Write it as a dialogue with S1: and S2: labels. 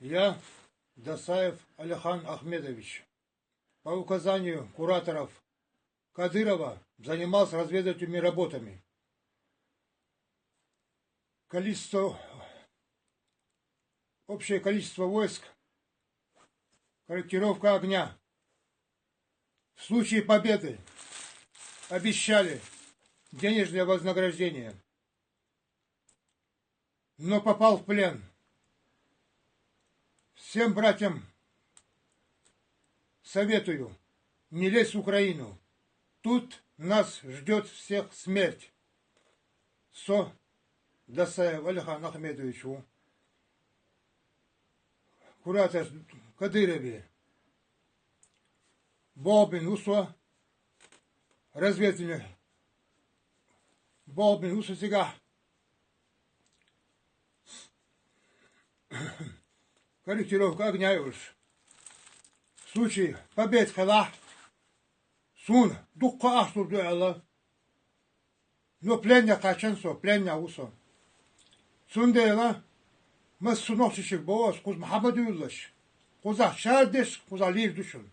S1: Я, Досаев Алихан Ахмедович, по указанию кураторов Кадырова занимался разведывательными работами. Общее количество войск, корректировка огня. В случае победы обещали денежное вознаграждение, но попал в плен. Всем братьям советую не лезть в Украину. Тут нас ждет всех смерть. Досаев Алихан Ахмедовичу, куратор Кадырове, Болбин Усо, разведывательный Болбин Усо сега. Корректировка огня уж. В случае побед хала сун дукка ахтурду алла. Но плення качансо, плення усо. Сундела мы сунохчик боос, куз Мухаммаду юллаш. Куза шадеш, куза лир душун.